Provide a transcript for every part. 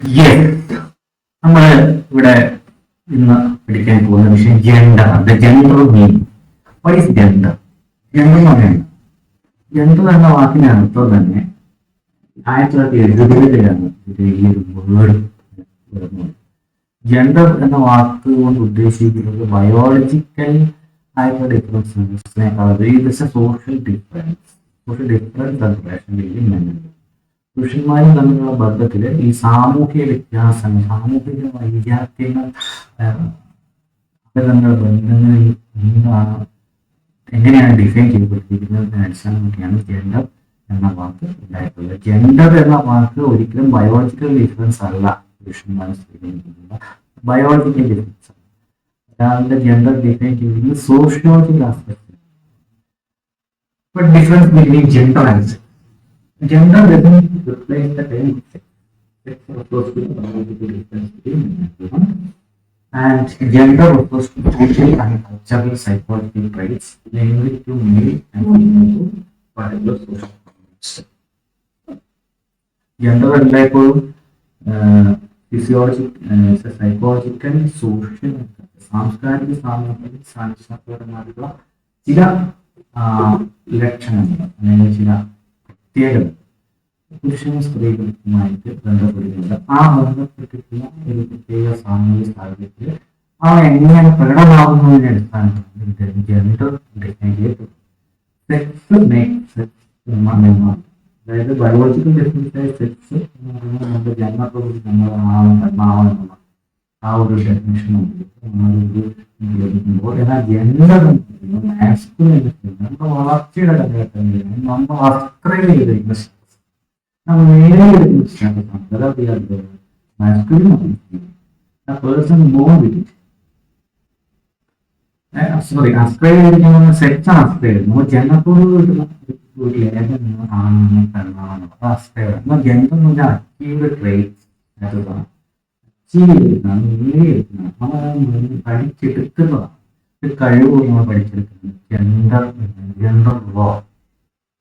Yes, നമ്മൾ ഇവിടെ ഇന്ന് പഠിക്കാൻ പോകുന്ന വിഷയം gender. The gender mean. What is gender? Gender എന്ന് പറയുന്നത്, ജെൻഡർ എന്ന വാക്കിന്റെ അർത്ഥം തന്നെ 1970-കളിലാണ് ഇത് ഈ ഒരു വേർഡ് വരുന്നത്. ജെൻഡർ എന്ന വാക്ക് കൊണ്ട് ഉദ്ദേശിക്കുന്നത് ബയോളജിക്കൽ ആയിട്ടുള്ള ഡിഫറൻസിനേക്കാൾ social difference and relation between men and woman. പുരുഷന്മാരും തമ്മിലുള്ള ബന്ധത്തില് ഈ സാമൂഹിക വ്യത്യാസങ്ങൾ, സാമൂഹിക വൈജാത്യങ്ങൾ, തമ്മിലുള്ള ബന്ധങ്ങൾ എന്താണ്, എങ്ങനെയാണ് ഡിഫൈൻ ചെയ്യപ്പെട്ടിരിക്കുന്നതിനെ അടിസ്ഥാനമാക്കിയാണ് ജെൻഡർ എന്ന വാക്ക് ഉണ്ടായിട്ടുള്ളത്. ജെൻഡർ എന്ന വാക്ക് ഒരിക്കലും ബയോളജിക്കൽ ഡിഫറൻസ് അല്ല. പുരുഷന്മാരും സ്ത്രീകളും ബയോളജിക്കൽ ഡിഫറൻസ് ആണ്. ഒരാളുടെ ജെൻഡർ ഡിഫൈൻ ചെയ്തിരിക്കുന്നത് sociological aspect. Difference between gender and sex. Gender doesn't replace the term sex. Sex refers to the biological difference between men and women, and gender refers to social and cultural psychological traits linked to male and female particular social context. Gender എല്ലായ്പ്പോഴും psychological, social, സാംസ്കാരിക, സാമൂഹിക, സാംസ്കാരികപരമായിട്ടുള്ള ചില ലക്ഷണങ്ങൾ അല്ലെങ്കിൽ ചില പ്രത്യേകത പുരുഷനും സ്ത്രീകൾക്കുമായിട്ട് ബന്ധപ്പെടുന്നുണ്ട്. ആ ബന്ധപ്പെട്ടിട്ടുള്ള ഒരു പ്രത്യേക സാമൂഹിക സാഹചര്യത്തിൽ അവ എങ്ങനെ പ്രകടമാകുന്നതിനെ അടിസ്ഥാനത്തിൽ ജെൻഡർ ഡിഫൈൻ ചെയ്യപ്പെടും. സെക്സ് മേക്സ്, അതായത് ബയോളജിക്കൽ ഡെഫിനിഷനായ സെക്സ് എന്ന് പറയുന്നത് നമ്മുടെ ജന്മത്തോട് നമ്മൾ ആവണമെന്നുള്ള ആ ഒരു ഡെഫിനിഷൻ ലഭിക്കുമ്പോൾ, എന്നാൽ ജെൻഡർ നമ്മുടെ വളർച്ചയുടെ കാലഘട്ടങ്ങളിൽ നമ്മൾ അസ്ക്രൈബ് ചെയ്തിരിക്കുന്ന സ്റ്റാറ്റസ്, നമ്മൾ നേടിയെടുക്കുന്ന സ്റ്റാറ്റസാണ്. അതായത് മാസ്കുലിൻ പേഴ്സൺ ബോൺ വിത്ത് അസ്ക്രൈബ് ചെയ്തിരിക്കുന്ന സെക്സ് ആണ് അസ്ക്രൈബ് ചെയ്യുന്നത്. നമ്മൾ ജനത്തോട് കിട്ടുന്ന ഒരു ലേഖനം ആണെന്ന് പെണ്ണാണെന്നുള്ള അസ്ക്രൈബ്. എന്നാൽ ജെൻഡർ എന്ന് പറഞ്ഞാൽ അച്ചീവ്ഡ് ട്രേറ്റ്സ് അച്ചീവ് ചെയ്തിരിക്കുന്നതാണ്, നേടിയെടുക്കുന്നതാണ്, നമ്മൾ പഠിച്ചെടുക്കുന്നതാണ്. ഒരു കഴിവ് നമ്മൾ പഠിച്ചെടുക്കുന്നത് ജെൻഡർ റോ.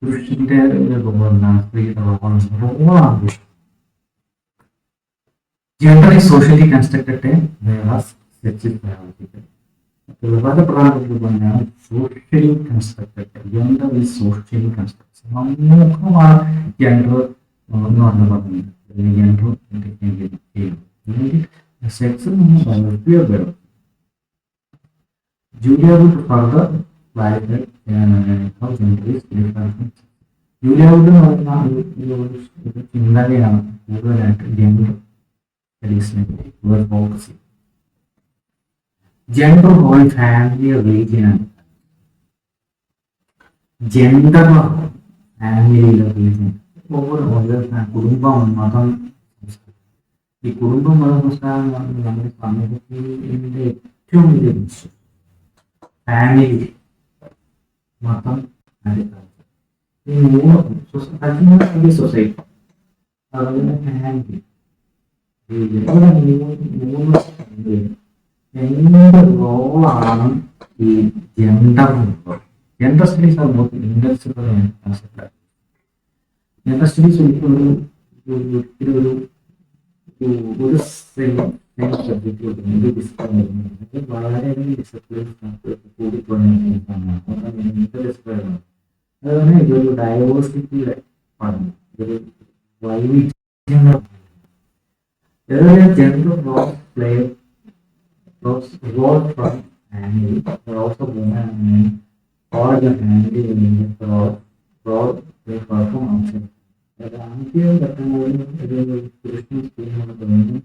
പുരുഷന്റെ റോളാണ്, സ്ത്രീയുടെ റോളാണ്. Gender is socially constructed, sex is biological. വളരെ പ്രധാനപ്പെട്ട പറഞ്ഞാണ് socially constructed. Gender is socially constructed. നമുക്കുമാണ് ജെൻഡർ എന്ന് പറഞ്ഞത്. Gender sex biology. Julia would further clarify how gender is different from sex. Julia would ചിന്തകയാണ് കൂടുതലായിട്ട് ജെൻഡർ ഫോക്കസ് ചെയ്യും. Gender role family റീജിയനാണ്. ജെൻഡർ ഫാമിലിയിലെ റീജിയൻ ഓരോ കുടുംബം, മതം, ഈ കുടുംബം, മത സംസ്കാരം നമ്മുടെ സമൂഹത്തിന്റെ ഏറ്റവും വലിയ വിഷയം. ഫാമിലി, മതം, ഈ മൂന്ന് സൊസൈറ്റി, അതുപോലെ ഫാമിലി, എന്ത് റോളാണ് ഈ gender. Gender studies are both industrial and concept. Gender studies ഒരിക്കലും ഒരു സബ്ജക്റ്റ് വളരെയധികം ഡിസിപ്ലിൻസ് കൂടിക്കൊണ്ടിരിക്കുന്നതാണ്. അതുപോലെ ഇതൊരു ഡൈവേഴ്സിറ്റിയുടെ പഠനം, ഒരു വൈവിധ്യങ്ങൾ. Gender role play role from family, but also women and men or the family role they perform outside. ആദ്യം ഘട്ടങ്ങളിൽ ഒരു ക്രിസ്ത്യൻ സ്കൂളിനോട് തോന്നുന്നു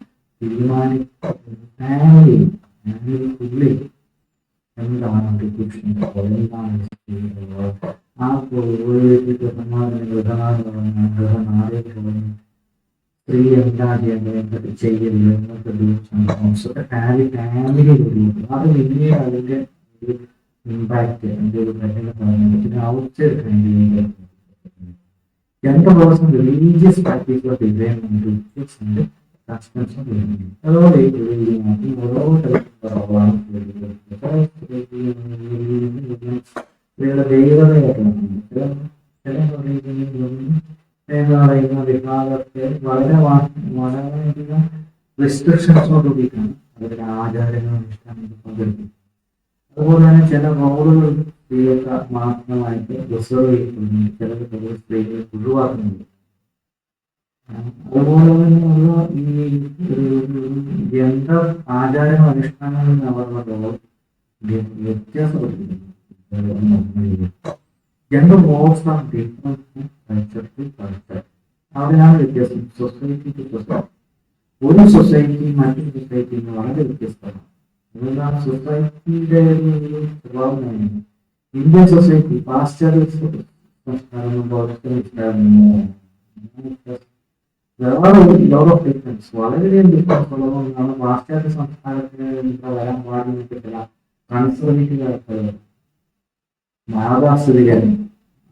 ഫാമിലിക്കുള്ളിൽ എന്താണ് ഒരു പുരുഷൻ്റെ എന്താണ് ആ ഗൃഹനാഥ സ്ത്രീ എന്താ ചെയ്യേണ്ടത്, എന്തൊക്കെ ചെയ്യരുത് എന്നൊക്കെ ഫാമിലി അത് വലിയ അതിൻ്റെ ഒരു ഇമ്പാക്ട്, അതിൻ്റെ ഒരു പിന്നെ outside family. Gender roles and religious practice of Israel and rituals and customs of religion. അതുപോലെ ദൈവതയായിട്ടാണ് വിഭാഗത്തെ വളരെയധികം റെസ്ട്രിക്ഷൻസോട് കൂടിയിട്ടാണ് അവരുടെ ആചാരങ്ങളും അനുഷ്ഠാനങ്ങളും പങ്കെടുക്കുന്നത്. അതുപോലെ തന്നെ ചില റോളുകൾ സ്ത്രീകൾക്ക് മാത്രമായിട്ട് റിസർവ് ചെയ്യപ്പെടുന്നു, ചിലത് പൊതുവെ സ്ത്രീകൾ ഒഴിവാക്കുന്നുണ്ട്. അതുപോലെ തന്നെയുള്ള ഈ ജെൻഡർ ആചാരങ്ങളും അനുഷ്ഠാനങ്ങളും അവരുടെ റോൾ വ്യത്യാസപ്പെടുത്തുന്നു. Gender roles are different culture to culture. അവിടെയാണ് വ്യത്യാസം. Society to society. ഒരു സൊസൈറ്റി മറ്റൊരു സൊസൈറ്റിയിൽ നിന്ന് വളരെ വ്യത്യസ്തമാണ്. അതുകൊണ്ടാണ് സൊസൈറ്റിയുടെ ഒരു സ്വഭാവം തന്നെ. ഇന്ത്യൻ സൊസൈറ്റി പാശ്ചാത്യ സംസ്കാരം ലോക ഓഫ് ഡിഫറൻസ് വളരെയധികം ഡിഫറൻസ് ഉള്ളതുകൊണ്ടാണ് പാശ്ചാത്യ സംസ്കാരത്തിന് വരാൻ പാടില്ല കൺസർവേറ്റീവ് ആയിട്ടുള്ളത് യാഥാസ്ഥിതികരണം.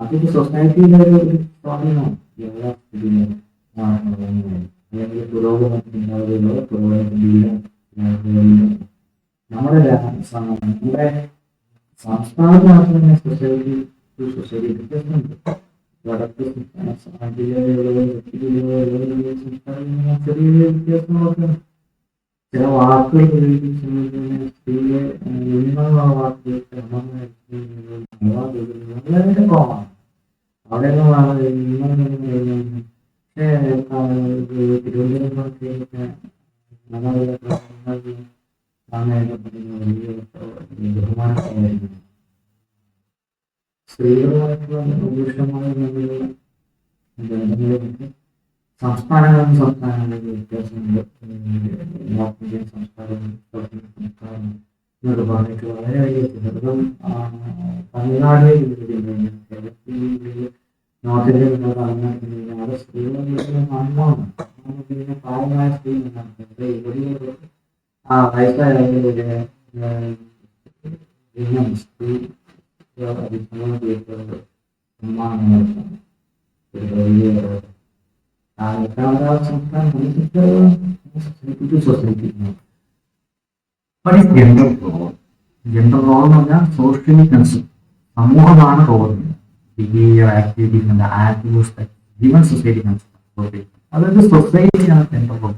അതൊരു സൊസൈറ്റിയിലെ ഒരു സ്വാധീനമാണ് യാഥാസ്ഥിതികരണം. അല്ലെങ്കിൽ പുരോഗമനത്തിനുള്ള പുരോഗമനത്തില്ല. നമ്മുടെ സംസ്ഥാനത്ത് മാത്രമേ സൊസൈറ്റി സൊസൈറ്റി വ്യത്യാസമുണ്ട്. വടക്ക് സംസ്ഥാന ചെറിയ വ്യത്യാസങ്ങളൊക്കെ ചില വാക്കുകൾ ഉപയോഗിക്കുന്ന സ്ത്രീയെ വാക്കുകൾ വളരെ കുറവാണ്. അവിടെ തിരുവനന്തപുരത്തേക്ക് ബഹുമാനമായിരുന്നു. സ്ത്രീകളുമായിട്ടുള്ള പുരുഷന്മാരെ ബന്ധങ്ങളിലേക്ക് സംസ്ഥാനങ്ങളിലും വ്യത്യാസമുണ്ട്. നോർത്ത് ഇന്ത്യൻ സംസ്കാരവും സൗത്ത് ഇന്ത്യൻ സംസ്കാരവും എന്നൊക്കെ പറഞ്ഞിട്ട് വളരെ വലിയ ചെറുതും തമിഴ്നാടിലെ കേരളത്തിൽ നോർത്ത് ഇന്ത്യൻ അവിടെ സ്ത്രീകളുടെ മണ്ണാണ്. പിന്നെ പ്രായമായ സ്ത്രീ ഇവിടെ ആ വയസ്സായ സ്ത്രീ ജെൻഡർ റോൾ എന്ന് പറഞ്ഞാൽ സോഷ്യലി കൺസെപ്റ്റ് സമൂഹമാണ് role. Behaviour activities activist even society concept. അതായത് സൊസൈറ്റിയാണ് ജെൻഡർ റോൾ.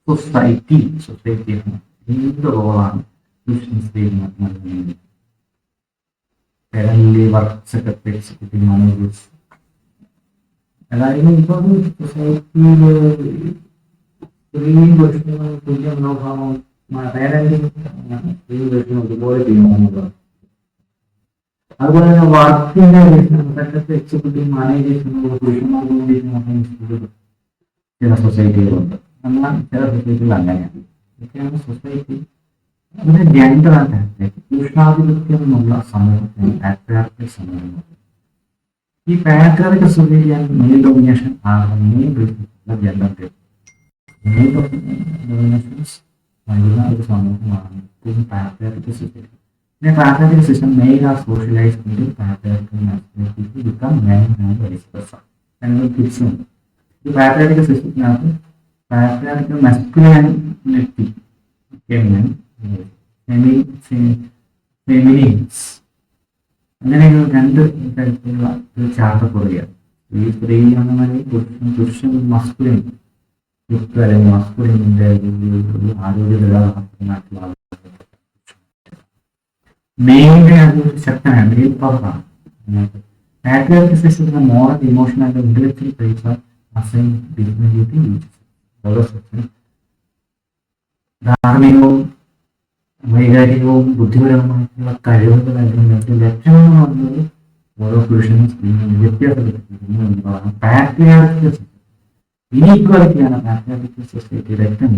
സൊസൈറ്റിയാണ് എന്ത് റോളാണ് വർക്ക് സെക്രട്ടറി എക്സിക്യൂട്ടീവ് മാനേജേഴ്സ്. അതായത് ഇപ്പൊ സൊസൈറ്റിയില് സ്ത്രീയും പുരുഷനും തുല്യ മനോഭാവം പേരന്റിങ് സ്ത്രീയും പുരുഷനും ഒരുപോലെ ചെയ്യണമെന്നുള്ളത്. അതുപോലെ തന്നെ വർക്കിന്റെ സെക്രട്ടറി എക്സിക്യൂട്ടീവ് മാനേജേഴ്സ് പുരുഷന്മാർക്ക് വേണ്ടിയിട്ട് ചില സൊസൈറ്റികളുണ്ട്. എന്നാൽ ചില സൊസൈറ്റികൾ അങ്ങനെയാണ്. ഇതൊക്കെയാണ് സൊസൈറ്റി. അതിന് ജെൻഡർ ആയിട്ട് പുരുഷാധിപത്യം എന്നുള്ള സമൂഹത്തിന് പാട്രിയാർക്കൽ സമൂഹം. ഈ പാട്രിയാർക്കൽ സൊസൈറ്റിയാണ് മെയിൽ ഡൊമിനേഷൻ ആണ് മെയിൻ ജെൻഡർ. മെയിൽ ഡൊമിനേഷൻസ് നൽകുന്ന ഒരു സമൂഹമാണ് പാട്രിയാർക്കൽ സൊസൈറ്റി. പിന്നെ patriarchal system male are socialize ചെയ്ത് patriarchal masculinity become men and vice versa. അങ്ങനെ തിരിച്ചുണ്ട്. ഈ പാട്രിയാർക്കൽ സിസ്റ്റത്തിനകത്ത് പാട്രിയാർക്കൽ മാസ്കുലിനിറ്റി ഫെമിനിൻസ് അങ്ങനെ രണ്ട് തരത്തിലുള്ള ഒരു ചാട്ടപ്പുറയാണ്. ഈ സ്ത്രീ എന്ന പുരുഷൻ മസ്കുലിൻ അല്ലെങ്കിൽ മസ്കുലിൻ്റെ ആരോഗ്യമായിട്ടുള്ള മെയിൻ്റെ അതൊരു ശക്തനാണ്, മെയിൽ പവറാണ്. പാട്രിയാർക്കൽ സിസ്റ്റത്തിന് moral emotional and intellectual traits R assign dignity ഓരോ സെക്ഷനും ധാർമ്മികവും വൈകാരികവും ബുദ്ധിപരമായിട്ടുള്ള കഴിവുകൾ നൽകുന്ന ലക്ഷ്യമെന്ന് പറഞ്ഞത് ഓരോ പുരുഷനും സ്ത്രീയും വ്യത്യാസപ്പെട്ടിരിക്കുന്നു എന്നതാണ് പാട്രിയാർക്കൽ സൊസൈറ്റി. ഇനീക്വാലിറ്റിയാണ് പാട്രിയാർക്കൽ സൊസൈറ്റിയുടെ ഏറ്റവും